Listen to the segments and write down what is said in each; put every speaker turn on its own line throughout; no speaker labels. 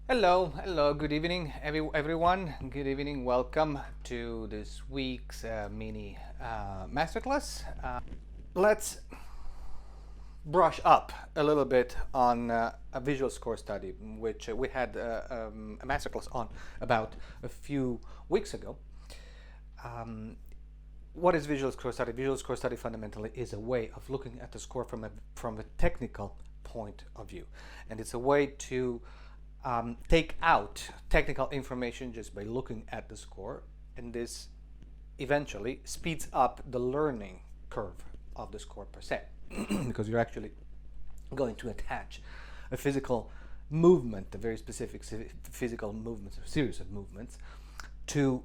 Hello, good evening, everyone. Good evening, welcome to this week's mini masterclass. Let's brush up a little bit on a visual score study, which we had a masterclass on about a few weeks ago. What is visual score study? Visual score study fundamentally is a way of looking at the score from a technical point of view, and it's a way to take out technical information just by looking at the score, and this eventually speeds up the learning curve of the score per se because you're actually going to attach a physical movement, a very specific physical movement, a series of movements to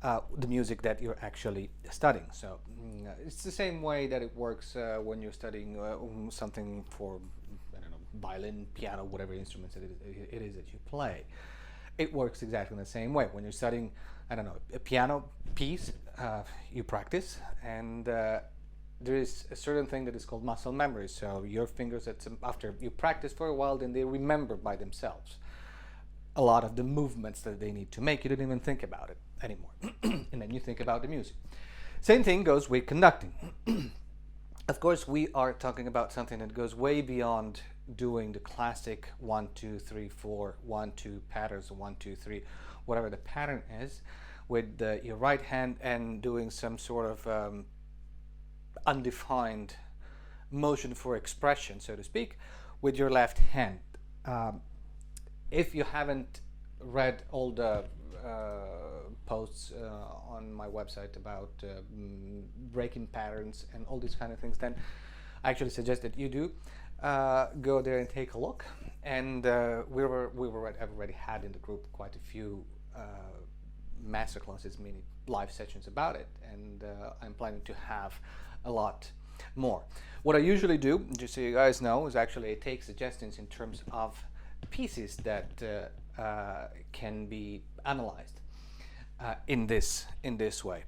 the music that you're actually studying. So it's the same way that it works when you're studying something for, I don't know, violin, piano, whatever instruments it is that you play. It works exactly in the same way. When you're studying, I don't know, a piano piece, you practice, and there is a certain thing that is called muscle memory. So your fingers, after you practice for a while, then they remember by themselves a lot of the movements that they need to make. You don't even think about it anymore. And then you think about the music. Same thing goes with conducting. Of course, we are talking about something that goes way beyond doing the classic 1, 2, 3, 4, 1, 2 patterns, 1, 2, 3, whatever the pattern is, with your right hand and doing some sort of undefined motion for expression, so to speak, with your left hand. If you haven't read all the posts on my website about breaking patterns and all these kind of things, then I actually suggest that you do go there and take a look. And we've already had in the group quite a few masterclasses, mini live sessions about it, and I'm planning to have a lot more. What I usually do, just so you guys know, is actually I take suggestions in terms of pieces that can be analyzed in this way.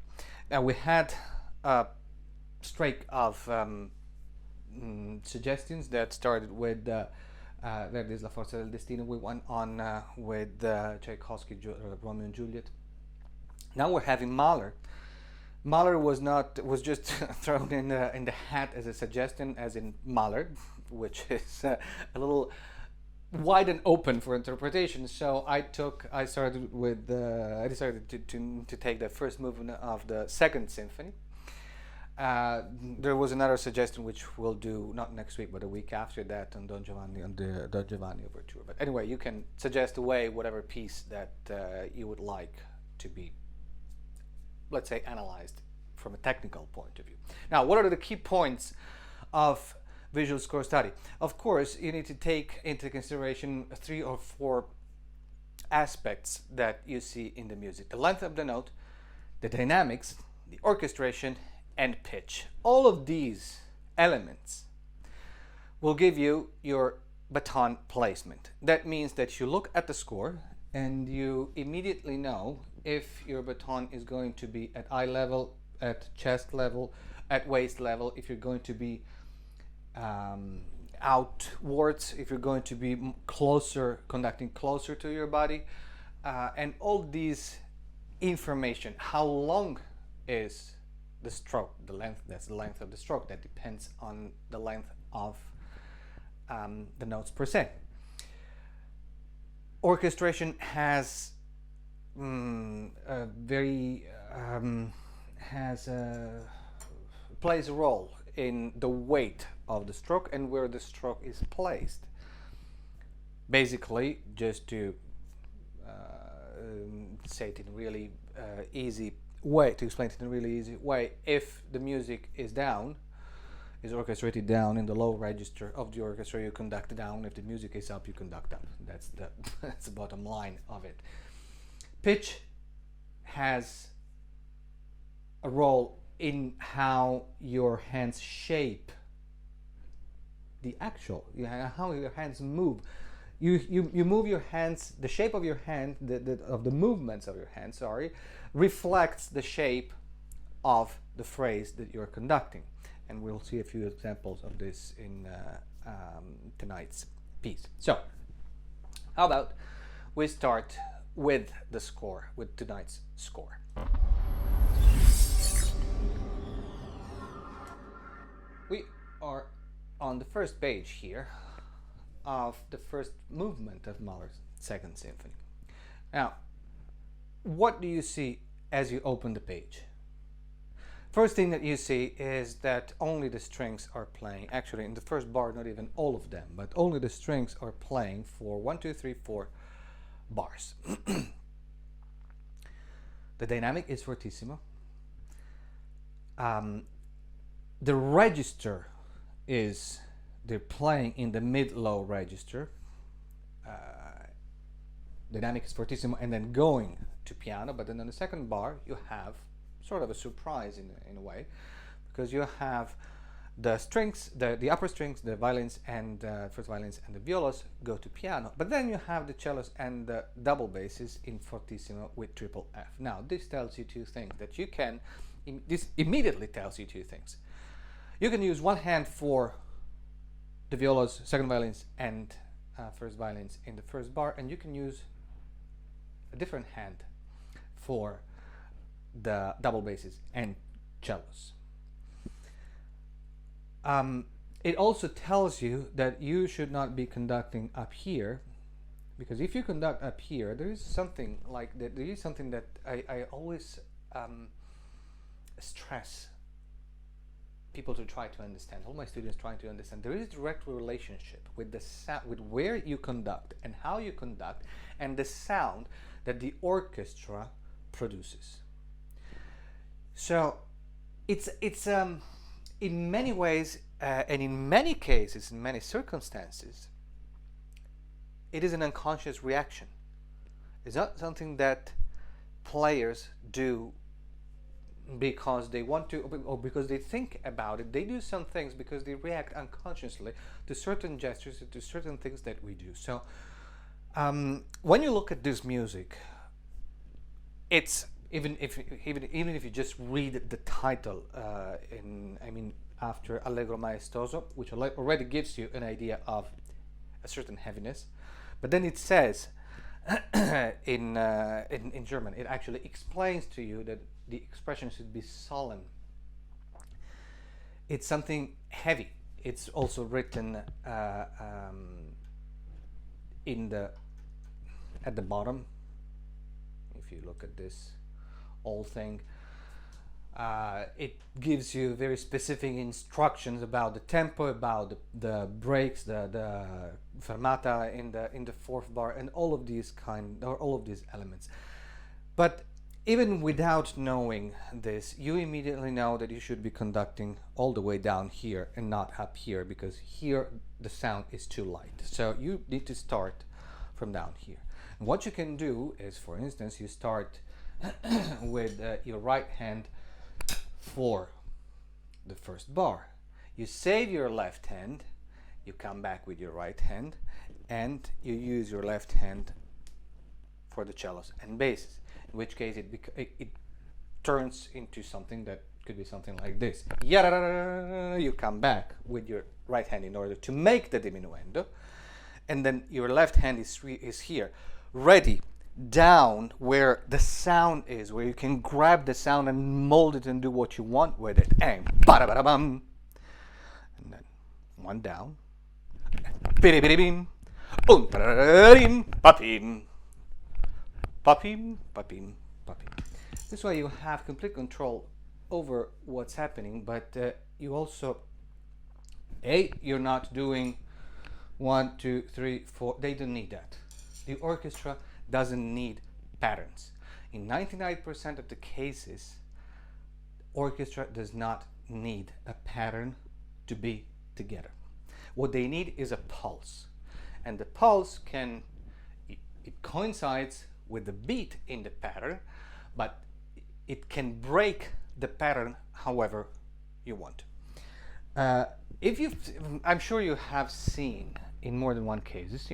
Now we had a streak of suggestions that started with Verdi's La Forza del Destino. We went on with Tchaikovsky, Romeo and Juliet. Now we're having Mahler. Mahler was just thrown in the hat as a suggestion, as in Mahler, which is a little wide and open for interpretation. So I decided to take the first movement of the second symphony. There was another suggestion which we'll do not next week but a week after that on Don Giovanni, on the Don Giovanni overture. But anyway, you can suggest away whatever piece that you would like to be, let's say, analyzed from a technical point of view. Now, what are the key points of visual score study? Of course, you need to take into consideration 3 or 4 aspects that you see in the music: the length of the note, the dynamics, the orchestration, and pitch. All of these elements will give you your baton placement. That means that you look at the score and you immediately know if your baton is going to be at eye level, at chest level, at waist level, if you're going to be outwards, if you're going to be closer, conducting closer to your body, and all these information. How long is the stroke? The length, that's the length of the stroke. That depends on the length of the notes per se. Orchestration has plays a role in the weight of the stroke and where the stroke is placed. Basically, just to say it in a really easy way, to explain it in a really easy way, if the music is down, is orchestrated down in the low register of the orchestra, you conduct down. If the music is up, you conduct up. That's the bottom line of it. Pitch has a role in how your hands shape how your hands move. You move your hands. The shape of your hand, of the movements of your hands, reflects the shape of the phrase that you're conducting. And we'll see a few examples of this in tonight's piece. So, how about we start with the score, with tonight's score. We are on the first page here of the first movement of Mahler's Second Symphony. Now, what do you see as you open the page? First thing that you see is that only the strings are playing. Actually, in the first bar, not even all of them, but only the strings are playing for 1, 2, 3, 4 bars. The dynamic is fortissimo. The register is, they're playing in the mid-low register. Dynamic is fortissimo and then going to piano, but then on the second bar you have sort of a surprise in a way, because you have the strings, the upper strings, the violins and first violins and the violas go to piano, but then you have the cellos and the double basses in fortissimo with triple F. Now this tells you two things that you can, this immediately tells you two things. You can use one hand for the violas, second violins and first violins in the first bar, and you can use a different hand for the double basses and cellos. It also tells you that you should not be conducting up here, because if you conduct up here, there is something like that. There is something that I always stress people to try to understand. All my students trying to understand. There is a direct relationship with the sound, with where you conduct and how you conduct, and the sound that the orchestra produces. So it's in many ways and in many cases, in many circumstances, it is an unconscious reaction. It's not something that players do because they want to or because they think about it. They do some things because they react unconsciously to certain gestures, to certain things that we do. So when you look at this music, it's even if you just read the title after Allegro Maestoso, which already gives you an idea of a certain heaviness, but then it says in German, it actually explains to you that the expression should be solemn. It's something heavy. It's also written at the bottom. If you look at this whole thing, it gives you very specific instructions about the tempo, about the breaks, the fermata in the fourth bar, and all of these elements. But even without knowing this, you immediately know that you should be conducting all the way down here and not up here, because here the sound is too light. So you need to start from down here. And what you can do is, for instance, you start with your right hand for the first bar. You save your left hand, you come back with your right hand, and you use your left hand for the cellos and basses. In which case it turns into something that could be something like this. You come back with your right hand in order to make the diminuendo, and then your left hand is here, ready down where the sound is, where you can grab the sound and mold it and do what you want with it. And ba-da-ba-da-bum. And then one down. Bidi-bidi-bim. Un-pa-da-da-dim. Pa-pim. Pa-pim. Pa-pim. Pa-pim. This way you have complete control over what's happening, but you also, you're not doing 1, 2, 3, 4. They don't need that. The orchestra doesn't need patterns. In 99% of the cases, orchestra does not need a pattern to be together. What they need is a pulse, and the pulse it coincides with the beat in the pattern, but it can break the pattern however you want. I'm sure you have seen in more than one cases,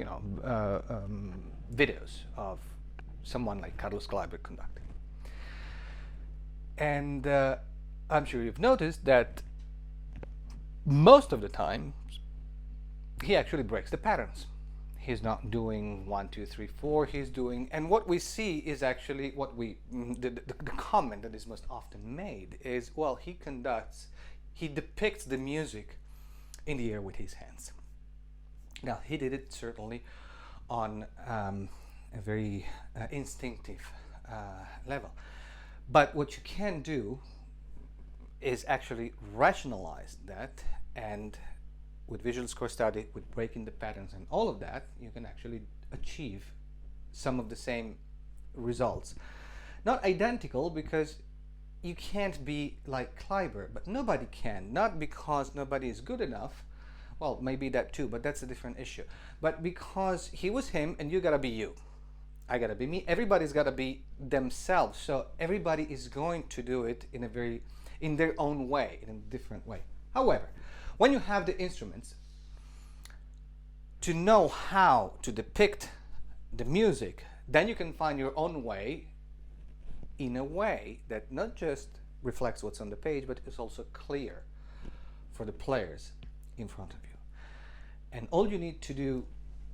videos of someone like Carlos Kleiber conducting. And I'm sure you've noticed that most of the time he actually breaks the patterns. He's not doing 1, 2, 3, 4. He's doing, and what we see is actually what we, the comment that is most often made is, well, he depicts the music in the air with his hands. Now, he did it certainly on a very instinctive level. But what you can do is actually rationalize that, and with visual score study, with breaking the patterns and all of that, you can actually achieve some of the same results. Not identical, because you can't be like Kleiber, but nobody can. Not because nobody is good enough, well, maybe that too, but that's a different issue. But because he was him and you gotta be you. I gotta be me. Everybody's gotta be themselves. So everybody is going to do it in their own way, in a different way. However, when you have the instruments, to know how to depict the music, then you can find your own way, in a way that not just reflects what's on the page, but is also clear for the players in front of you. And all you need to do,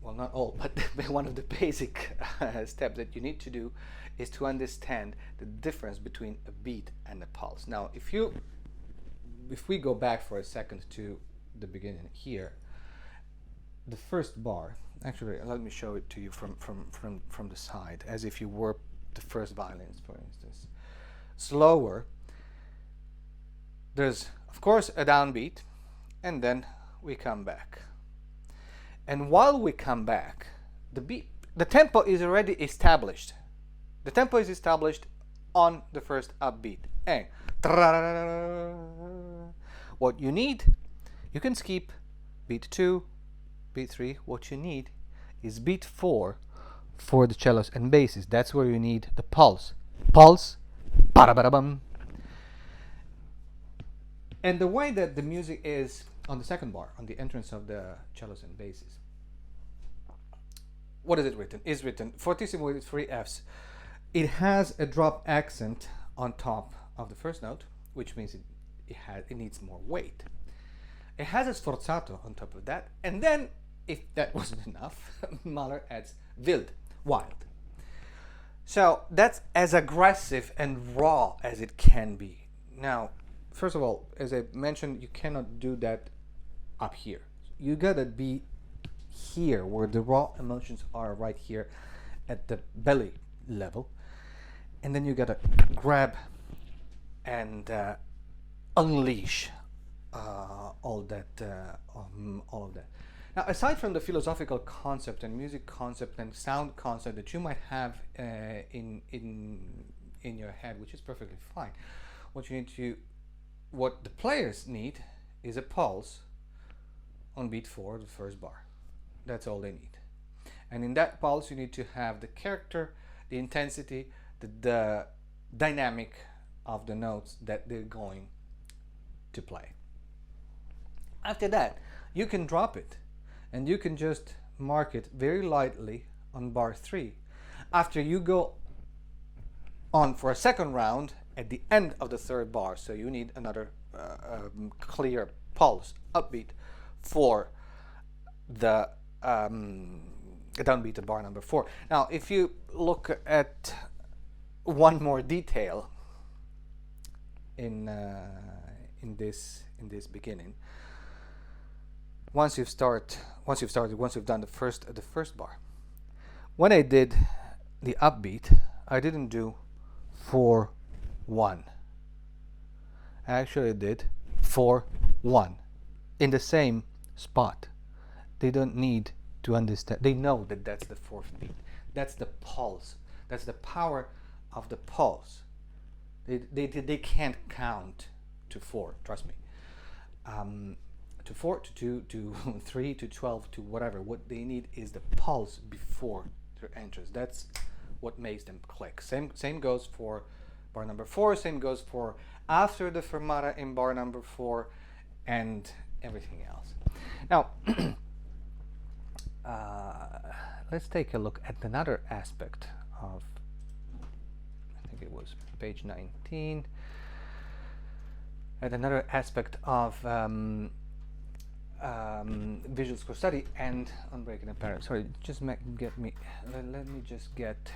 well, not all, but one of the basic steps that you need to do is to understand the difference between a beat and a pulse. Now, if we go back for a second to the beginning here, the first bar, actually, let me show it to you from the side, as if you were the first violins, for instance. Slower, there's, of course, a downbeat, and then we come back. And while we come back, the tempo is already established. The tempo is established on the first upbeat. And what you need, you can skip beat 2, beat 3. What you need is beat 4 for the cellos and basses. That's where you need the pulse. Pulse, ba-da-ba-da-bum. And the way that the music is on the second bar, on the entrance of the cellos and basses, what is it written? Is written fortissimo with 3 Fs. It has a drop accent on top of the first note, which means it needs more weight. It has a sforzato on top of that, and then, if that wasn't enough, Mahler adds wild, wild. So that's as aggressive and raw as it can be. Now, first of all, as I mentioned, you cannot do that up here. You gotta be here, where the raw emotions are, right here at the belly level, and then you gotta grab and unleash all of that. Now, aside from the philosophical concept and music concept and sound concept that you might have in your head, which is perfectly fine, what the players need is a pulse on beat 4, the first bar. That's all they need. And in that pulse, you need to have the character, the intensity, the dynamic of the notes that they're going to play. After that, you can drop it, and you can just mark it very lightly on bar 3. After you go on for a second round at the end of the third bar, so you need another clear pulse, upbeat, for the downbeat at bar number 4. Now, if you look at one more detail in this beginning, once you've done the first bar, when I did the upbeat, I didn't do 4-1. I actually did 4-1 in the same spot. They don't need to understand. They know that that's the fourth beat. That's the pulse. That's the power of the pulse. They can't count to 4. Trust me. To 4, to 2, to 3, to 12, to whatever. What they need is the pulse before their entrance. That's what makes them click. Same goes for bar number 4. Same goes for after the fermata in bar number 4, and everything else. Now, let's take a look at another aspect of, I think it was page 19, at another aspect of visual score study and unbreaking a pattern. Sorry, just get me. Let me just get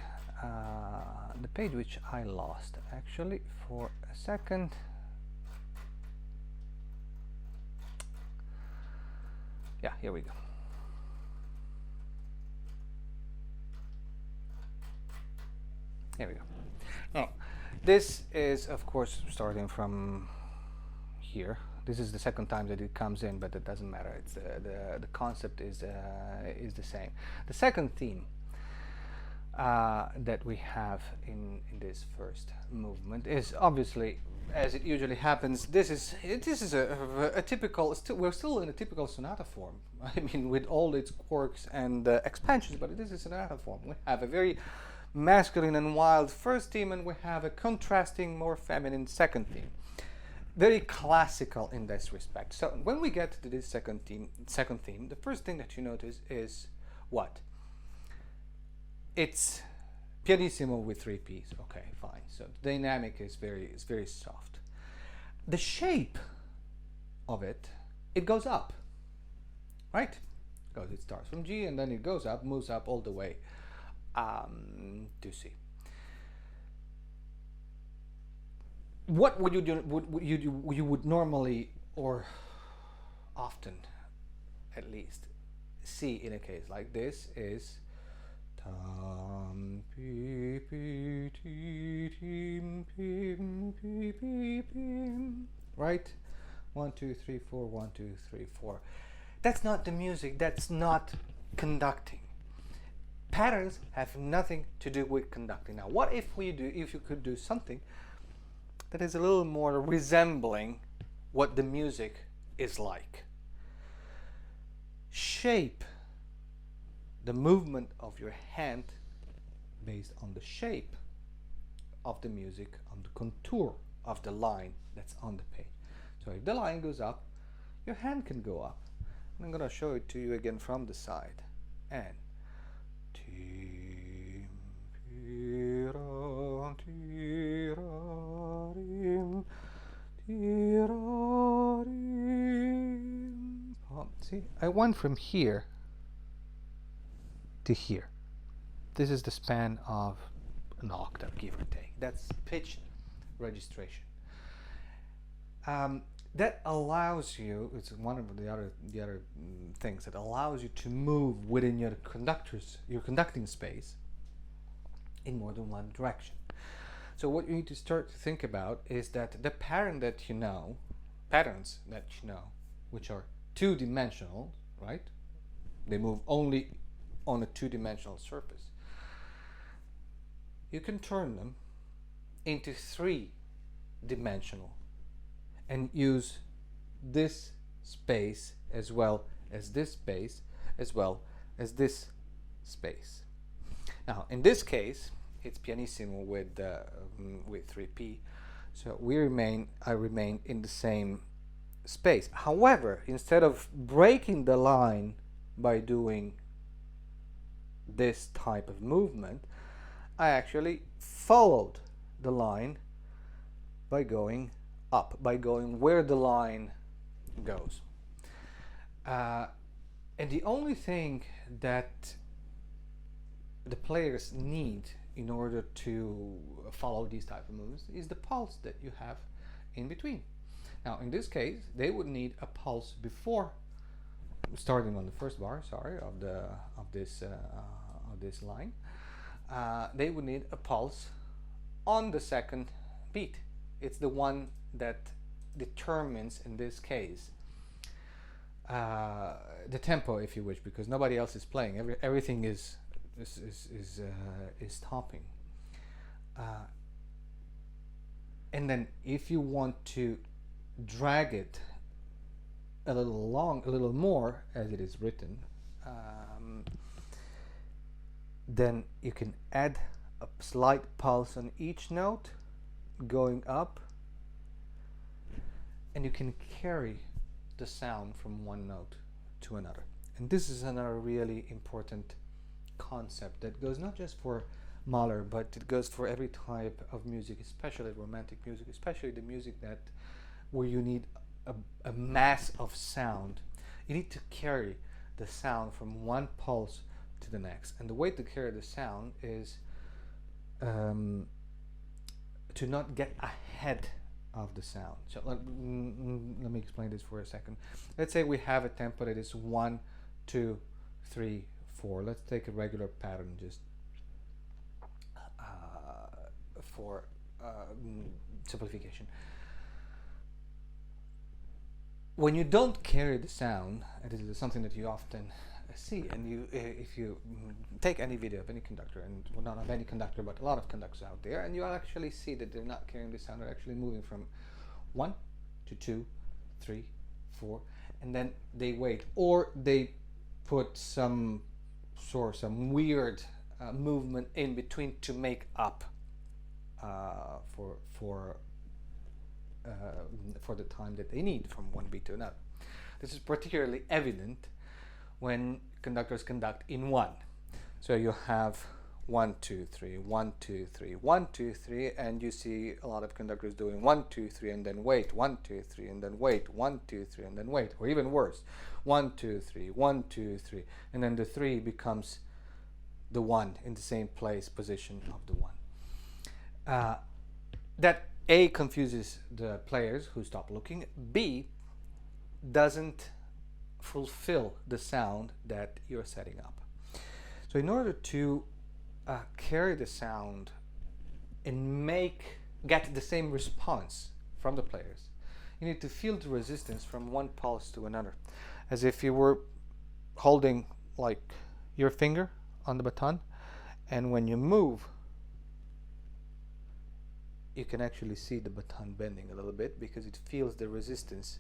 the page which I lost actually for a second. Yeah, here we go. Here we go. Now, this is of course starting from here. This is the second time that it comes in, but it doesn't matter. It's the concept is the same. The second theme that we have in this first movement is obviously, as it usually happens, this is a typical. We're still in a typical sonata form. I mean, with all its quirks and expansions, but this is sonata form. We have a very masculine and wild first theme, and we have a contrasting, more feminine second theme. Very classical in this respect. So when we get to this second theme, the first thing that you notice is what? It's pianissimo with 3 P's. Okay, fine. So the dynamic is very soft. The shape of it goes up, right? Because it starts from G and then it goes up, moves up all the way to C. What would you do? You would normally, or often, at least, see in a case like this is tam pi pi ti tim pim pi pi pim. Right? 1 2 3 4. 1 2 3 4. That's not the music. That's not conducting. Patterns have nothing to do with conducting. Now, what if you could do something that is a little more resembling what the music is like? Shape the movement of your hand based on the shape of the music, on the contour of the line that's on the page. So if the line goes up, your hand can go up. And I'm going to show it to you again from the side. And see, I went from here to here. This is the span of an octave, give or take. That's pitch registration. That allows you, it's one of the other things that allows you to move within your conducting space in more than one direction. So what you need to start to think about is that the patterns that you know, which are two-dimensional, right? They move only on a two-dimensional surface. You can turn them into three-dimensional and use this space as well as this space as well as this space. Now, in this case, it's pianissimo with 3P, so I remain in the same space. However, instead of breaking the line by doing this type of movement, I actually followed the line by going up, by going where the line goes. And the only thing that the players need in order to follow these type of movements is the pulse that you have in between. Now, in this case, they would need a pulse before starting on the first bar, of this line. They would need a pulse on the second beat. It's the one that determines, in this case, the tempo, if you wish, because nobody else is playing. Everything is stopping. And then, if you want to drag it a little more, as it is written, then you can add a slight pulse on each note going up, and you can carry the sound from one note to another. And this is another really important concept that goes not just for Mahler, but it goes for every type of music, especially romantic music, especially the music where you need a mass of sound You need to carry the sound from one pulse to the next, and the way to carry the sound is to not get ahead of the sound. So let me explain this for a second. Let's say we have a tempo that is 1, 2, 3, 4. Let's take a regular pattern just for simplification. When you don't carry the sound, and this is something that you often see, and if you take any video of any conductor, and well, not of any conductor, but a lot of conductors out there, and you actually see that they're not carrying the sound, they're actually moving from 1 to 2, 3, 4, and then they wait, or they put some weird movement in between to make up for the time that they need from one beat to another. This is particularly evident when conductors conduct in one. So you have 1, 2, 3, 1, 2, 3, 1, 2, 3, and you see a lot of conductors doing 1, 2, 3, and then wait, 1, 2, 3, and then wait, 1, 2, 3, and then wait, or even worse, 1, 2, 3, 1, 2, 3, and then the 3 becomes the 1 in the same place, position of the 1. That A, confuses the players who stop looking, B, doesn't fulfill the sound that you're setting up. So in order to carry the sound and get the same response from the players, you need to feel the resistance from one pulse to another, as if you were holding like your finger on the baton, and when you move, you can actually see the baton bending a little bit because it feels the resistance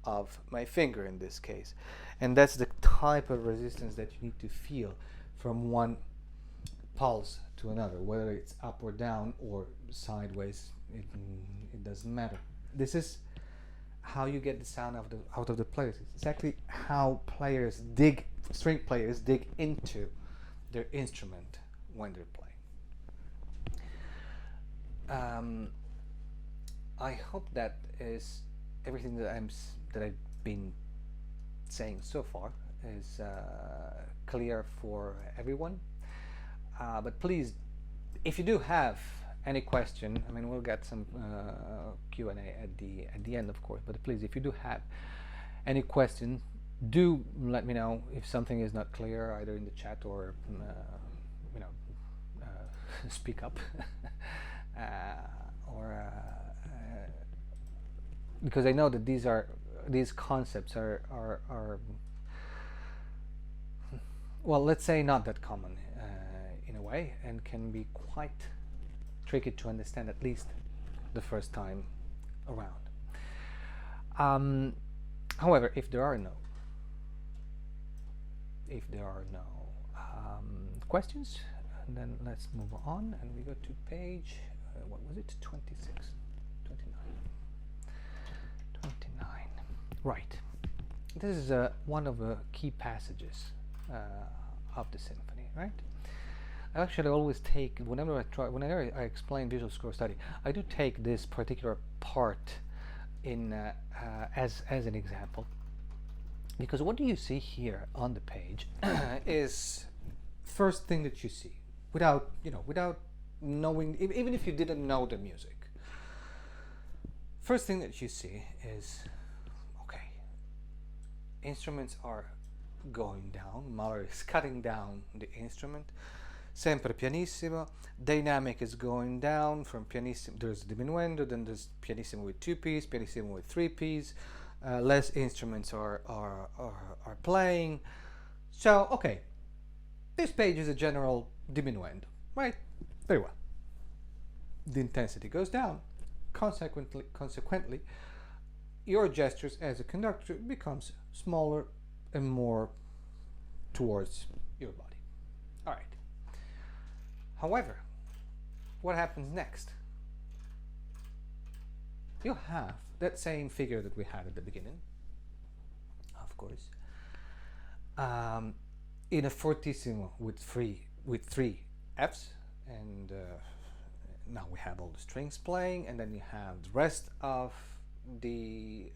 of my finger in this case. And that's the type of resistance that you need to feel from one pulse to another, whether it's up or down or sideways, it doesn't matter. This is how you get the sound out of the players. It's exactly how string players dig into their instrument when they're playing. I hope that is everything that I've been saying so far is clear for everyone. But please, if you do have any question, I mean, we'll get some Q&A at the end, of course. But please, if you do have any question, do let me know if something is not clear, either in the chat or speak up. Because I know that these concepts are well, let's say not that common in a way, and can be quite tricky to understand, at least the first time around. However, if there are no questions, and then let's move on, and we go to page what was it, 26, 29, right. This is one of the key passages of the symphony, right? I actually always take, whenever I explain visual score study, I do take this particular part in as an example, because what do you see here on the page is first thing that you see without knowing, even if you didn't know the music. First thing that you see is, okay, instruments are going down, Mahler is cutting down the instrument, sempre pianissimo, dynamic is going down from pianissimo, there's diminuendo, then there's pianissimo with 2 Ps, pianissimo with 3 Ps, less instruments are playing. So, okay, this page is a general diminuendo, right? Very well. The intensity goes down. Consequently, your gestures as a conductor becomes smaller and more towards your body. All right. However, what happens next? You have that same figure that we had at the beginning, of course, in a fortissimo with three Fs, and now we have all the strings playing, and then you have the rest of the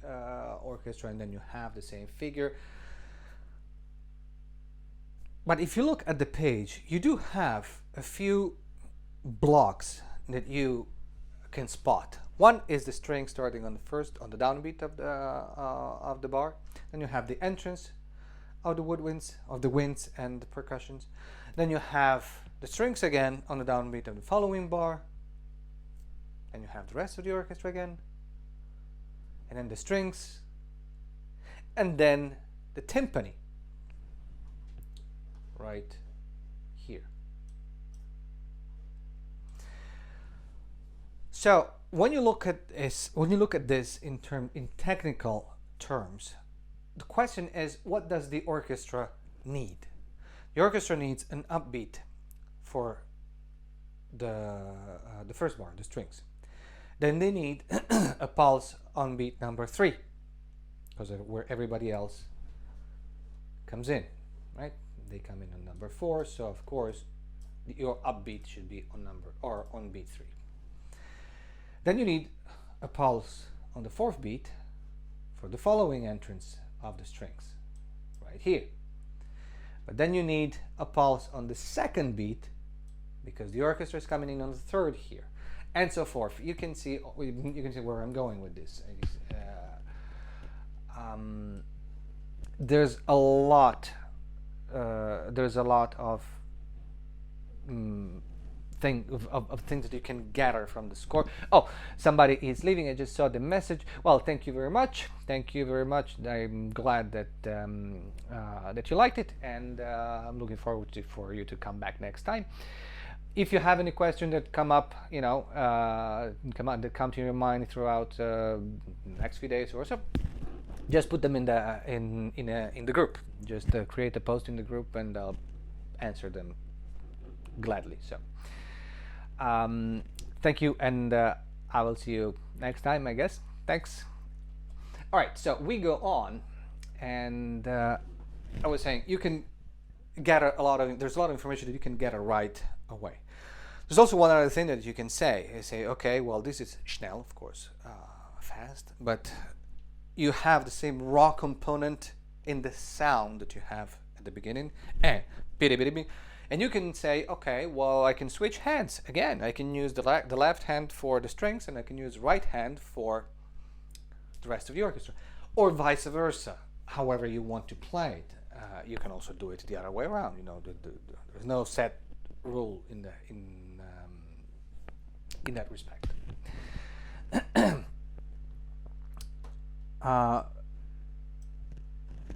orchestra, and then you have the same figure But if you look at the page, you do have a few blocks that you can spot. One is the string starting on the downbeat of the bar. Then you have the entrance of the woodwinds, of the winds and the percussions. Then you have the strings again on the downbeat of the following bar. And you have the rest of the orchestra again. And then the strings. And then the timpani. Right here. So when you look at this in technical terms, the question is, what does the orchestra need? The orchestra needs an upbeat for the first bar, the strings. Then they need a pulse on beat number 3, because where everybody else comes in, right? They come in on number 4, so of course your upbeat should be on beat 3. Then you need a pulse on the 4th beat for the following entrance of the strings, right here. But then you need a pulse on the 2nd beat because the orchestra is coming in on the 3rd here, and so forth. You can see where I'm going with this. There's a lot of things that you can gather from the score. Oh, somebody is leaving. I just saw the message. Well, thank you very much. I'm glad that that you liked it, and I'm looking forward for you to come back next time. If you have any questions that come up, that come to your mind throughout the next few days or so, just put them in the group. Just create a post in the group, and I'll answer them gladly. So thank you, and I will see you next time, I guess. Thanks. All right, so we go on, and I was saying you can gather there's a lot of information that you can gather right away. There's also one other thing that you can say. You say, okay, well, this is schnell, of course, fast, but you have the same raw component in the sound that you have at the beginning, and you can say, okay, well, I can switch hands again. I can use the left hand for the strings, and I can use the right hand for the rest of the orchestra, or vice versa. However you want to play it, you can also do it the other way around. There's no set rule in that respect.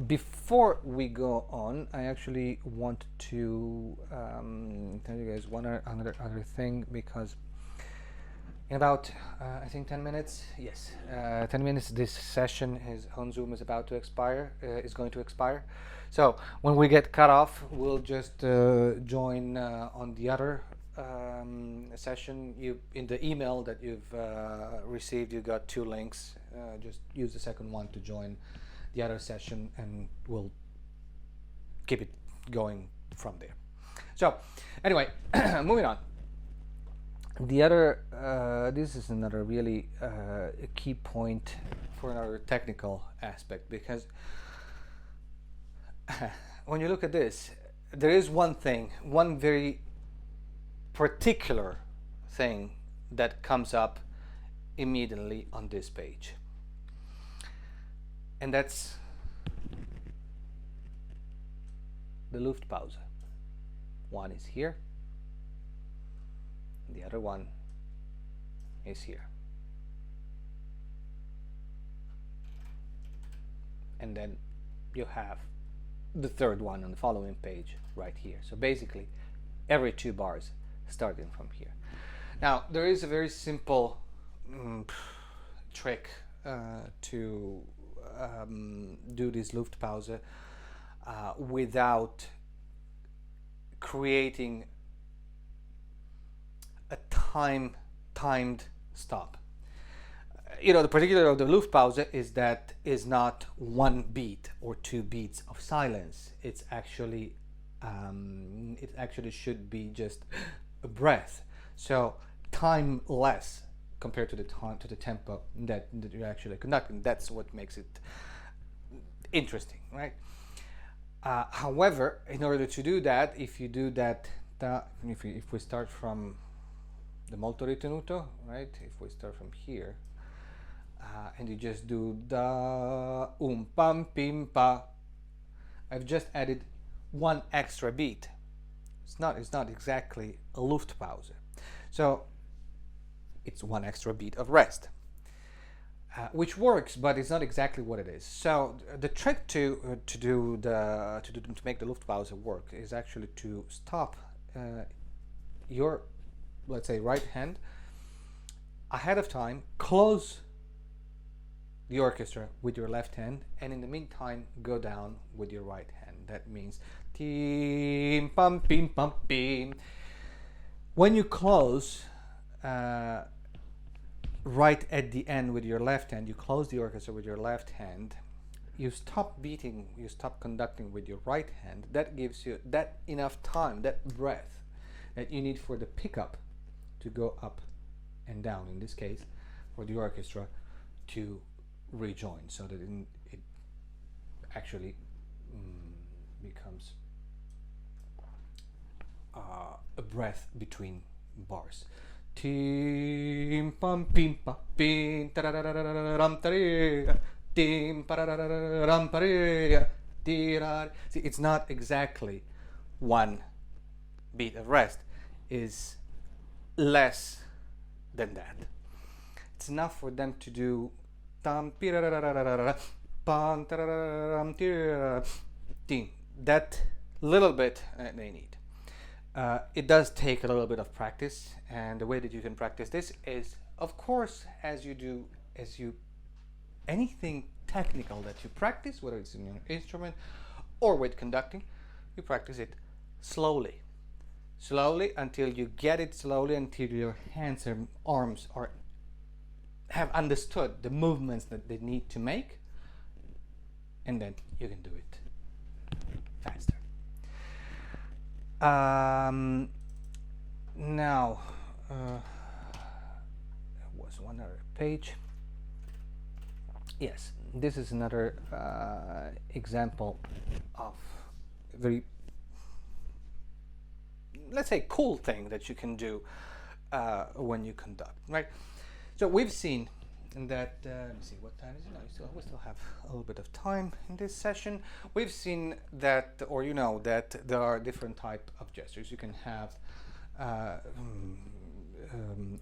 Before we go on, I actually want to tell you guys another thing, because in about I think 10 minutes, yes, 10 minutes, this session on Zoom is going to expire. So when we get cut off, we'll just join on the other session. In the email that you've received, you got 2 links. Just use the second one to join the other session, and we'll keep it going from there. So anyway, moving on. The other this is another really key point for another technical aspect, because when you look at this, there is one very particular thing that comes up immediately on this page, and that's the Luftpause. One is here, the other one is here, and then you have the third one on the following page right here. So basically every 2 bars starting from here. Now there is a very simple trick to do this Luftpause without creating a timed stop. The particular of the Luftpause is that is not 1 beat or 2 beats of silence. It's actually it actually should be just a breath. So timeless compared to the tempo that you're actually conducting. That's what makes it interesting, right? However, in order to do that, if you do that, if we start from the molto ritenuto, right? If we start from here, and you just do da pam pim pa, I've just added one extra beat. It's not exactly a Luftpause, so it's one extra beat of rest, which works, but it's not exactly what it is. So the trick to make the Luftpause work is actually to stop your, let's say, right hand ahead of time, close the orchestra with your left hand, and in the meantime go down with your right hand. That means tim pam pim pam pim. When you close right at the end with your left hand, you close the orchestra with your left hand, you stop beating, you stop conducting with your right hand. That gives you that enough time, that breath that you need for the pickup to go up and down, in this case for the orchestra to rejoin, so that it actually becomes a breath between bars. Tim pam pim pa pim tarararam tarea tim parararam parea tirar. See, it's not exactly one beat of rest, is less than that. It's enough for them to do tam pirarararara pam tarararam tira tim. That little bit they need. It does take a little bit of practice, and the way that you can practice this is, of course, as you anything technical that you practice, whether it's in your instrument or with conducting, you practice it slowly until you get it, slowly until your hands and arms have understood the movements that they need to make, and then you can do it faster. Now, there was one other page. Yes, this is another example of a very, let's say, cool thing that you can do when you conduct, right? So we've seen that, let me see, what time is it now? We still have a little bit of time in this session. We've seen that, or you know, that there are different type of gestures. You can have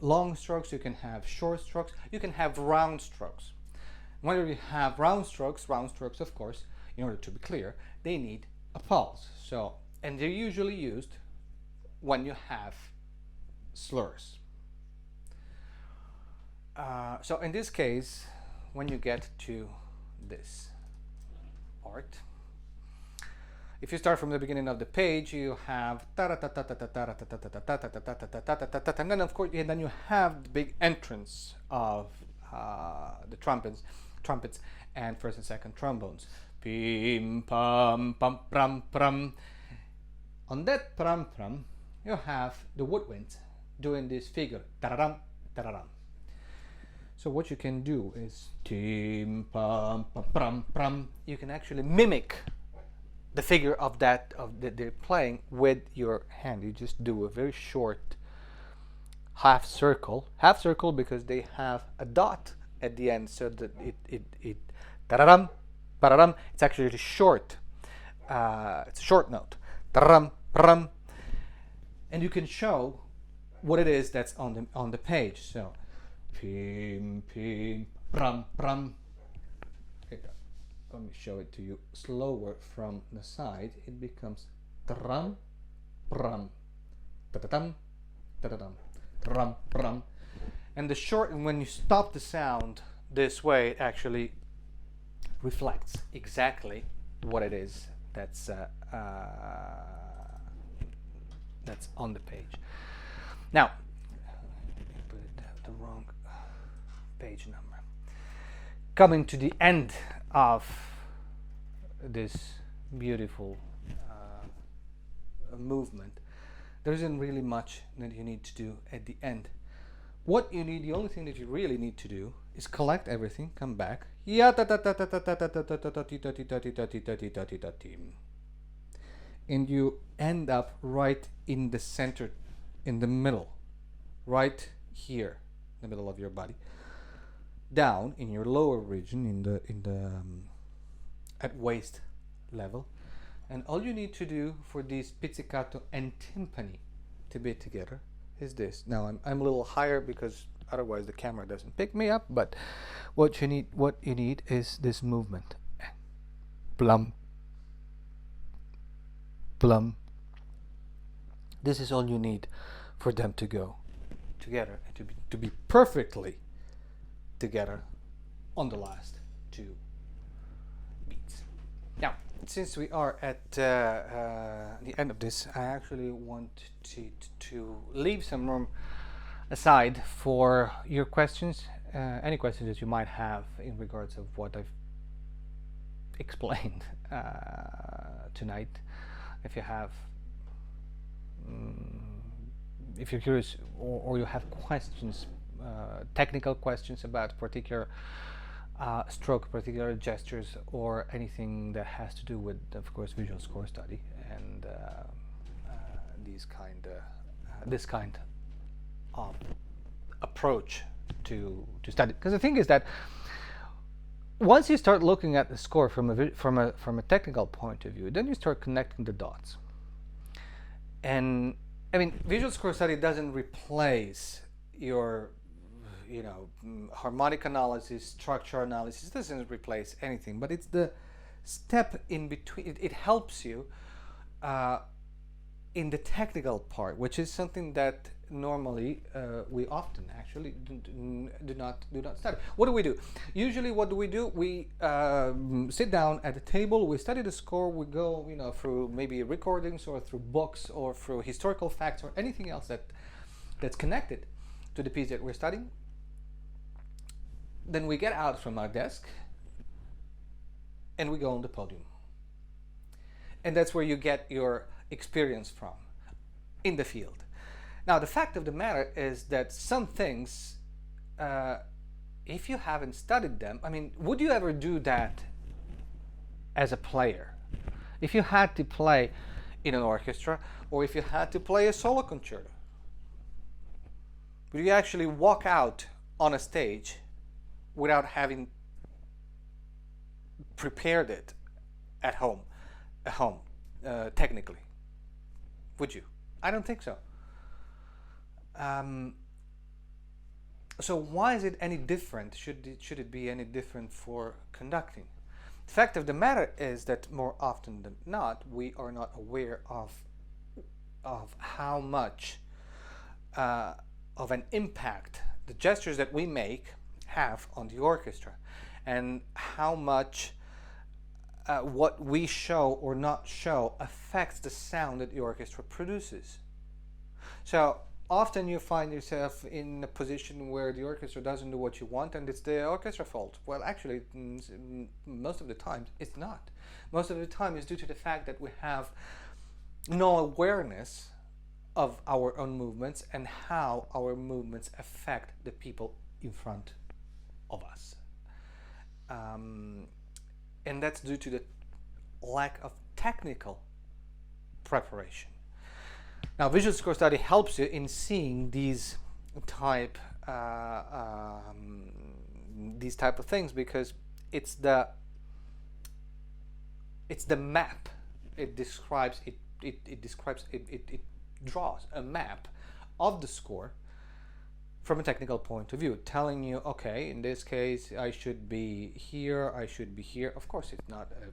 long strokes, you can have short strokes, you can have round strokes. Whenever you have round strokes, of course, in order to be clear, they need a pulse. So, and they're usually used when you have slurs. So in this case, when you get to this part, if you start from the beginning of the page, you have and then of course then you have the big entrance of the trumpets and first and second trombones. Pim pam pam pram pram. On that pram pram, you have the woodwinds doing this figure tararam tararam. So what you can do is tim pam pam pram pram. You can actually mimic the figure of that they're playing with your hand. You just do a very short half circle because they have a dot at the end, so that it tararam pararam. It's actually short. It's a short note. Tararam pararam, and you can show what it is that's on the page. So. Pim pim pram pram. Let me show it to you slower from the side. It becomes tram pram tatatam tatatam tram pram. And the short, and when you stop the sound this way, it actually reflects exactly what it is that's on the page. Now, put it the wrong page number. Coming to the end of this beautiful movement, there isn't really much that you need to do at the end. What you need, the only thing that you really need to do is collect everything, come back, and you end up right in the center, in the middle, right here, in the middle of your body, down in your lower region, at waist level. And all you need to do for these pizzicato and timpani to be together is this. Now I'm a little higher because otherwise the camera doesn't pick me up, but what you need is this movement. Plum, plum. This is all you need for them to go together and to be perfectly together on the last two beats. Now, since we are at the end of this, I actually want to leave some room aside for your questions, any questions that you might have in regards of what I've explained tonight. If you have, if you're curious or you have questions, technical questions about particular stroke, particular gestures, or anything that has to do with, of course, visual score study and this kind of approach to study. Because the thing is that once you start looking at the score from a technical point of view, then you start connecting the dots. And I mean, visual score study doesn't replace your harmonic analysis, structure analysis. It doesn't replace anything, but it's the step in between. It helps you in the technical part, which is something that normally we often actually do not study. What do we do? Usually, what do? We sit down at a table, we study the score, we go through maybe recordings or through books or through historical facts or anything else that's connected to the piece that we're studying. Then we get out from our desk and we go on the podium. And that's where you get your experience from in the field. Now, the fact of the matter is that some things, if you haven't studied them, I mean, would you ever do that as a player? If you had to play in an orchestra or if you had to play a solo concerto, would you actually walk out on a stage without having prepared it at home, technically? Would you? I don't think so. So why is it any different? Should it be any different for conducting? The fact of the matter is that more often than not, we are not aware of how much of an impact the gestures that we make have on the orchestra, and how much what we show or not show affects the sound that the orchestra produces. So often you find yourself in a position where the orchestra doesn't do what you want and it's the orchestra fault. Well, actually, most of the time it's not. Most of the time it's due to the fact that we have no awareness of our own movements and how our movements affect the people in front of us. And that's due to the lack of technical preparation. Now, visual score study helps you in seeing these type of things, because it's the map. It draws a map of the score from a technical point of view, telling you, okay, in this case I should be here, I should be here. Of course, it's not a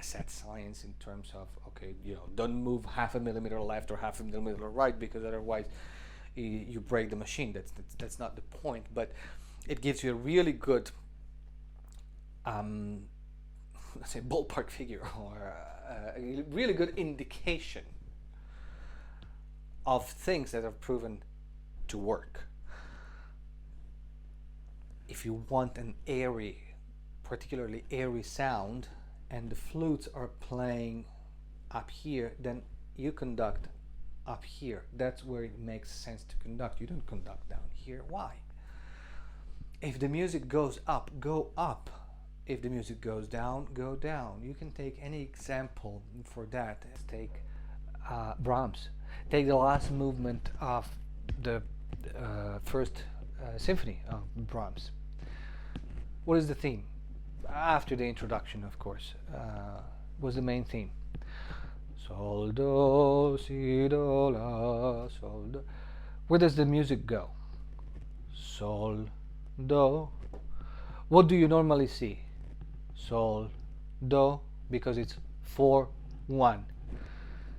set science in terms of, okay, don't move half a millimeter left or half a millimeter right, because otherwise you break the machine. That's not the point. But it gives you a really good let's say ballpark figure, or a really good indication of things that are proven to work. If you want an airy, particularly airy sound, and the flutes are playing up here, then you conduct up here. That's where it makes sense to conduct. You don't conduct down here. Why? If the music goes up, go up If the music goes down, go down. You can take any example for that. Take Brahms. Take the last movement of the first symphony of Brahms. What is the theme? After the introduction, of course, was the main theme. Sol, do, si, do, la, sol, do. Where does the music go? Sol, do. What do you normally see? Sol, do, because it's 4, 1.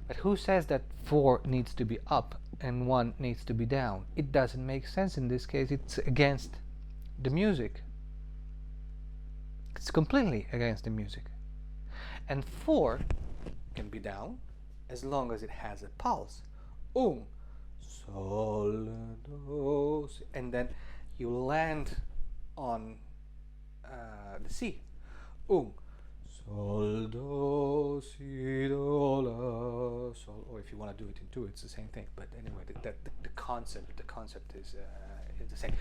But who says that 4 needs to be up and 1 needs to be down? It doesn't make sense in this case. It's against the music. It's completely against the music. And 4 can be down as long as it has a pulse. Sol, do, si, and then you land on the C. Sol, do, si, do, la, sol. Or if you want to do it in 2, it's the same thing. But anyway, the concept is the same.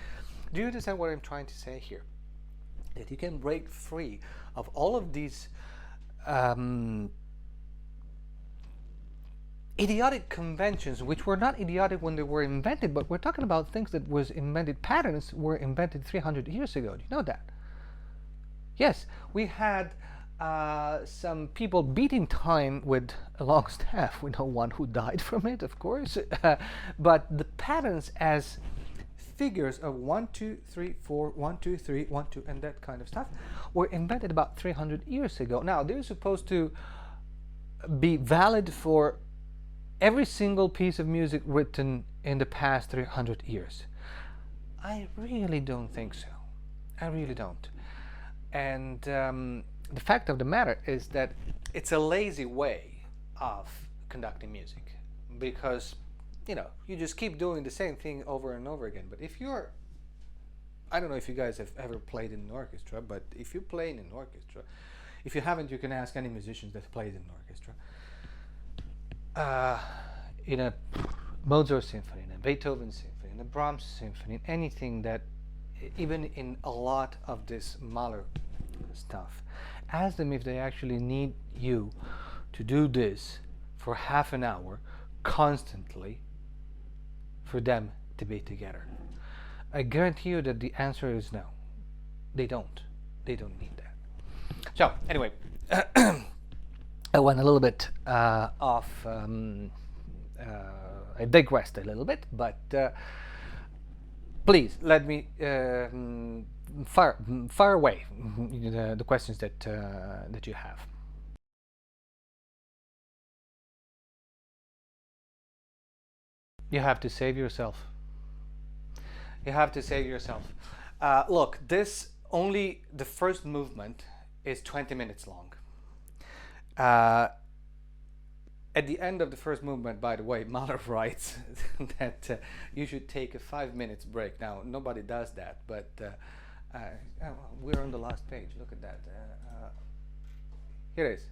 Do you understand what I'm trying to say here? That you can break free of all of these idiotic conventions, which were not idiotic when they were invented, but we're talking about things that was invented, patterns were invented 300 years ago. Do you know that? Yes, we had some people beating time with a long staff. We know one who died from it, of course. But the patterns as figures of 1, 2, 3, 4, 1, 2, 3, 1, 2, and that kind of stuff were invented about 300 years ago. Now, they're supposed to be valid for every single piece of music written in the past 300 years. I really don't think so. I really don't. And the fact of the matter is that it's a lazy way of conducting music, because you just keep doing the same thing over and over again. But if you're, I don't know if you guys have ever played in an orchestra, but if you play in an orchestra, if you haven't, you can ask any musicians that played in an orchestra. In a Mozart symphony, in a Beethoven symphony, in a Brahms symphony, anything that, even in a lot of this Mahler stuff, ask them if they actually need you to do this for half an hour constantly for them to be together. I guarantee you that the answer is no. They don't need that. So anyway, I went a little bit off. I digressed a little bit, but please let me fire away the questions that you have. You have to save yourself. You have to save yourself. Look, only the first movement is 20 minutes long. At the end of the first movement, by the way, Mahler writes that you should take a 5 minutes break. Now, nobody does that, but we're on the last page. Look at that. Here it is.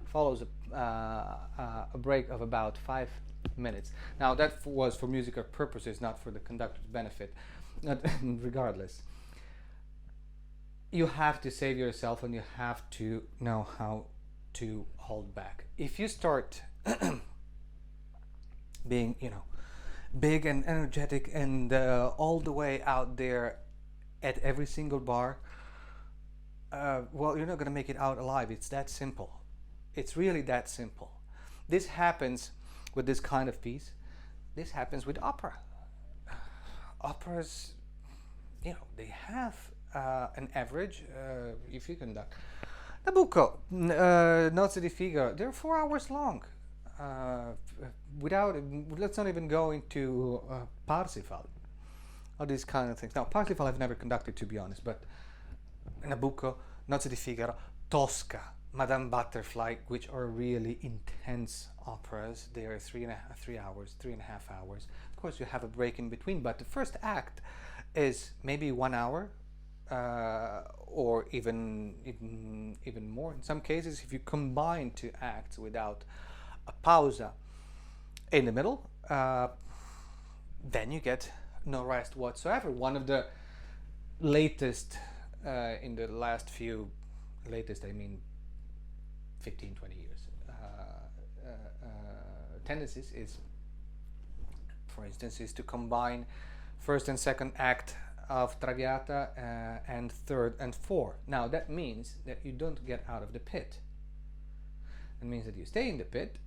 Follows a break of about 5 minutes. Now, that was for musical purposes, not for the conductor's benefit. Regardless, you have to save yourself, and you have to know how to hold back. If you start being, big and energetic and all the way out there at every single bar, well, you're not going to make it out alive. It's that simple. It's really that simple. This happens with this kind of piece. This happens with opera. Operas, they have an average, if you conduct Nabucco, Nozze di Figaro, they're 4 hours long. Let's not even go into Parsifal, all these kind of things. Now, Parsifal I've never conducted, to be honest, but Nabucco, Nozze di Figaro, Tosca, Madame Butterfly, which are really intense operas. They are 3.5 hours. Of course, you have a break in between, but the first act is maybe 1 hour, or even more in some cases. If you combine 2 acts without a pausa in the middle, then you get no rest whatsoever. One of the latest in the last few, latest, I mean 15, 20 years, tendencies is, for instance, is to combine first and second act of Traviata and third and fourth. Now that means that you don't get out of the pit. It means that you stay in the pit,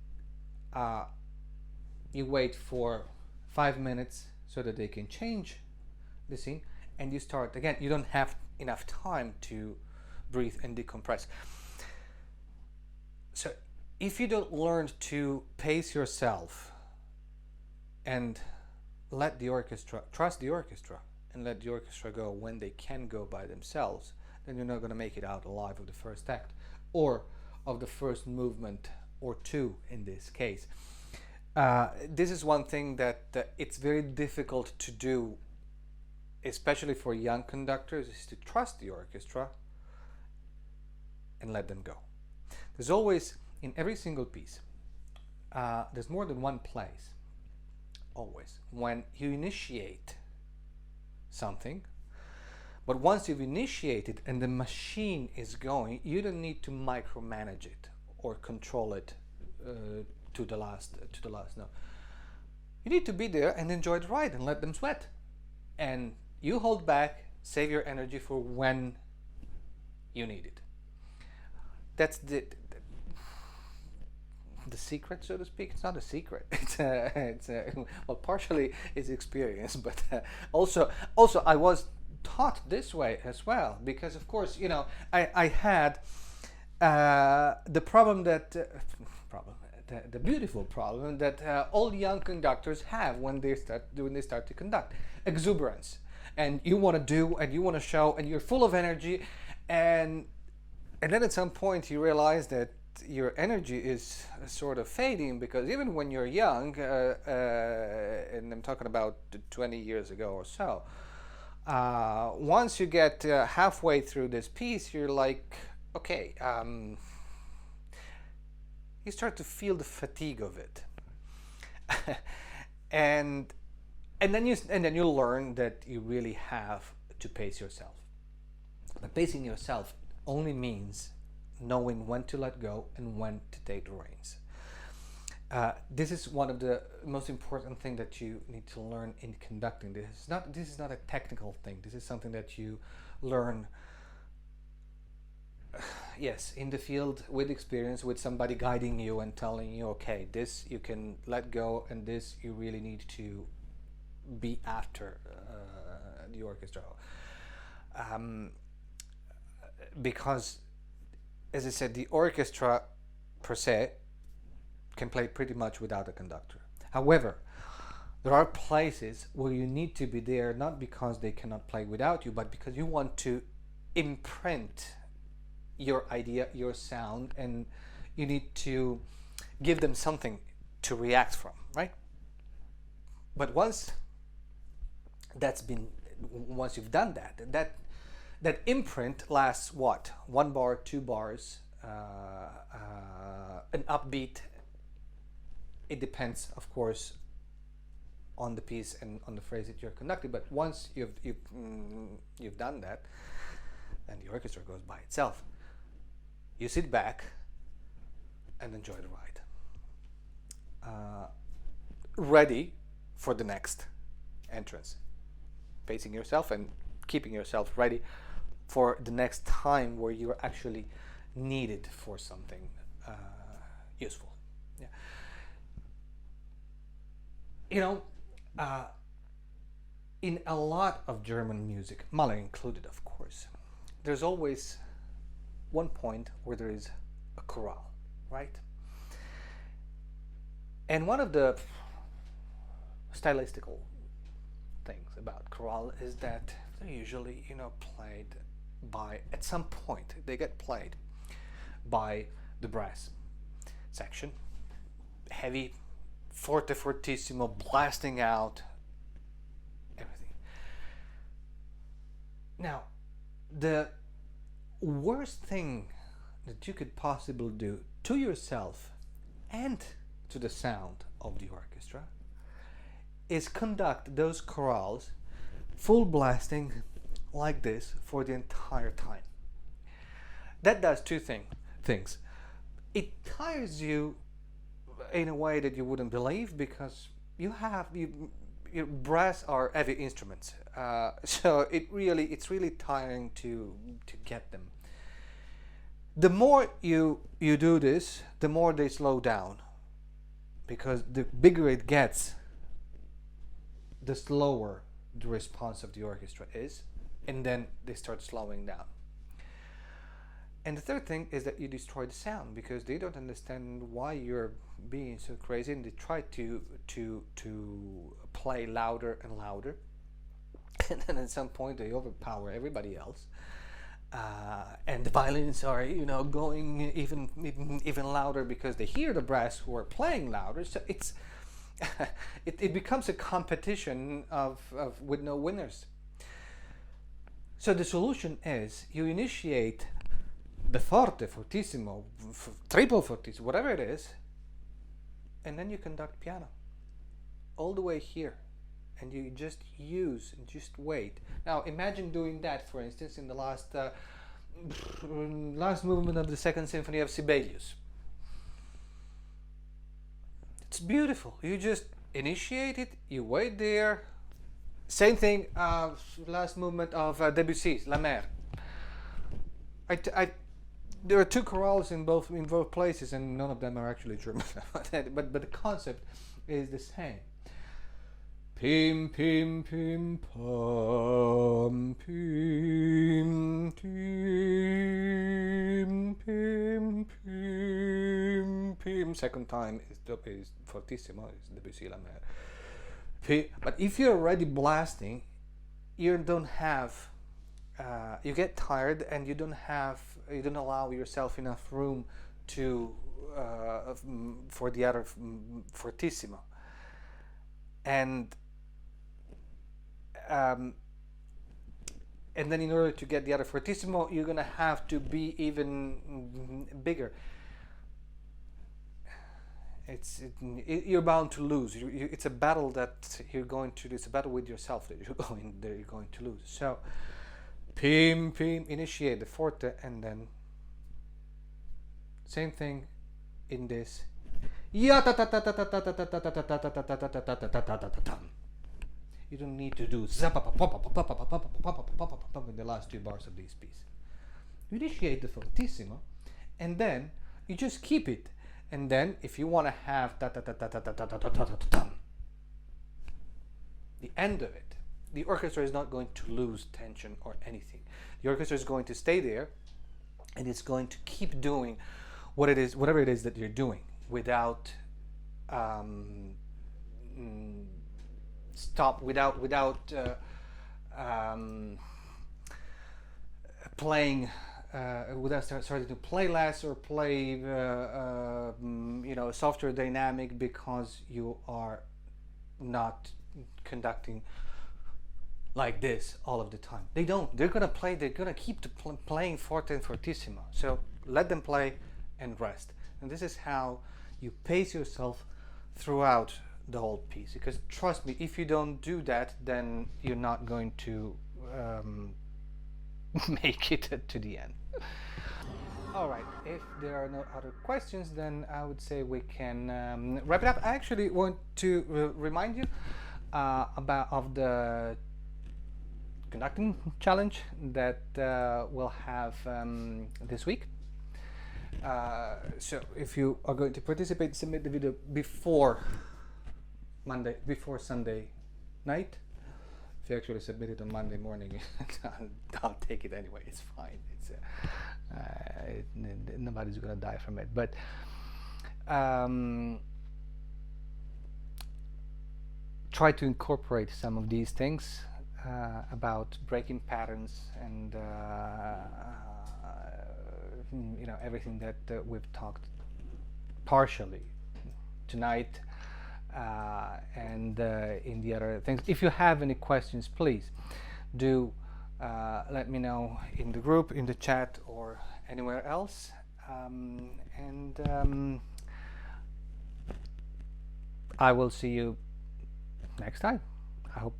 you wait for 5 minutes so that they can change the scene, and you start again. You don't have enough time to breathe and decompress. So if you don't learn to pace yourself and let the orchestra, trust the orchestra, and let the orchestra go when they can go by themselves, then you're not going to make it out alive of the first act or of the first movement or two in this case. This is one thing that it's very difficult to do, especially for young conductors, is to trust the orchestra and let them go. There's always, in every single piece, there's more than one place, always, when you initiate something. But once you've initiated and the machine is going, you don't need to micromanage it or control it to the last note. You need to be there and enjoy the ride and let them sweat. And you hold back, save your energy for when you need it. That's the secret, so to speak. It's not a secret. Well, partially it's experience, but also I was taught this way as well, because of course, you know, I had the problem that the beautiful problem that all young conductors have when they start to conduct: exuberance. And you want to do, and you want to show, and you're full of energy, and then at some point you realize that your energy is sort of fading, because even when you're young, and I'm talking about 20 years ago or so, once you get halfway through this piece, you're like, okay, you start to feel the fatigue of it, and then you learn that you really have to pace yourself. But pacing yourself only means knowing when to let go and when to take the reins. This is one of the most important things that you need to learn in conducting. This is not a technical thing. This is something that you learn, yes, in the field, with experience, with somebody guiding you and telling you, okay, this you can let go, and this you really need to be after the orchestra. Because, as I said, the orchestra per se can play pretty much without a conductor. However, there are places where you need to be there, not because they cannot play without you, but because you want to imprint your idea, your sound, and you need to give them something to react from, right? But once you've done that imprint lasts what? 1 bar, 2 bars, an upbeat. It depends, of course, on the piece and on the phrase that you're conducting. But once you've done that, and the orchestra goes by itself, you sit back and enjoy the ride, ready for the next entrance, pacing yourself and keeping yourself ready for the next time where you're actually needed for something useful. Yeah. You know, in a lot of German music, Mahler included, of course, there's always one point where there is a chorale, right? And one of the stylistical things about chorale is that they're usually, played by, at some point, they get played by the brass section, heavy, forte fortissimo, blasting out everything. Now, the worst thing that you could possibly do to yourself and to the sound of the orchestra is conduct those chorales full blasting like this for the entire time. That does two things. It tires you in a way that you wouldn't believe, because your brass are heavy instruments, so it's really tiring to get them. The more you do this, the more they slow down, because the bigger it gets, the slower the response of the orchestra is, and then they start slowing down. And the third thing is that you destroy the sound, because they don't understand why you're being so crazy, and they try to play louder and louder, and then at some point they overpower everybody else, and the violins are going even louder, because they hear the brass who are playing louder. So it's it becomes a competition of with no winners. So the solution is you initiate the forte, fortissimo, triple fortissimo, whatever it is, and then you conduct piano all the way here, and you just wait. Now imagine doing that, for instance, in the last movement of the Second Symphony of Sibelius. It's beautiful. You just initiate it, you wait there. Same thing, last movement of Debussy's La Mer. There are two chorales in both places, and none of them are actually German. but the concept is the same. Pim pim pim pam pim pim pim pim pim. Second time is fortissimo, is Debussy La Mer. But if you're already blasting, you don't have. You get tired, and you don't allow yourself enough room to for the other fortissimo, and then in order to get the other fortissimo, you're gonna have to be even bigger. You're bound to lose. It's a battle that you're going to. It's a battle with yourself that you're going to lose. So. Pim pim, initiate the forte, and then same thing in this. You don't need to do in the last two bars of this piece. You initiate the fortissimo, and then you just keep it. And then if you want to have the end of it, the orchestra is not going to lose tension or anything. The orchestra is going to stay there, and it's going to keep doing whatever it is that you're doing, without stop, without playing, without starting to play less or play softer dynamic, because you are not conducting like this all of the time. They're gonna keep playing forte and fortissimo. So let them play and rest. And this is how you pace yourself throughout the whole piece. Because trust me, if you don't do that, then you're not going to make it to the end. All right, if there are no other questions, then I would say we can wrap it up. I actually want to remind you of the conducting challenge that we'll have this week. So if you are going to participate, submit the video before Sunday night. If you actually submit it on Monday morning, I'll take it anyway. It's fine. Nobody's gonna die from it. But try to incorporate some of these things about breaking patterns and everything that we've talked partially tonight, and in the other things. If you have any questions, please do let me know in the group, in the chat, or anywhere else, and I will see you next time, I hope,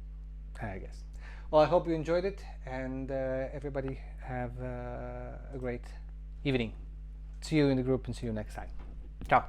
I guess. Well, I hope you enjoyed it, and everybody have a great evening. See you in the group and see you next time. Ciao.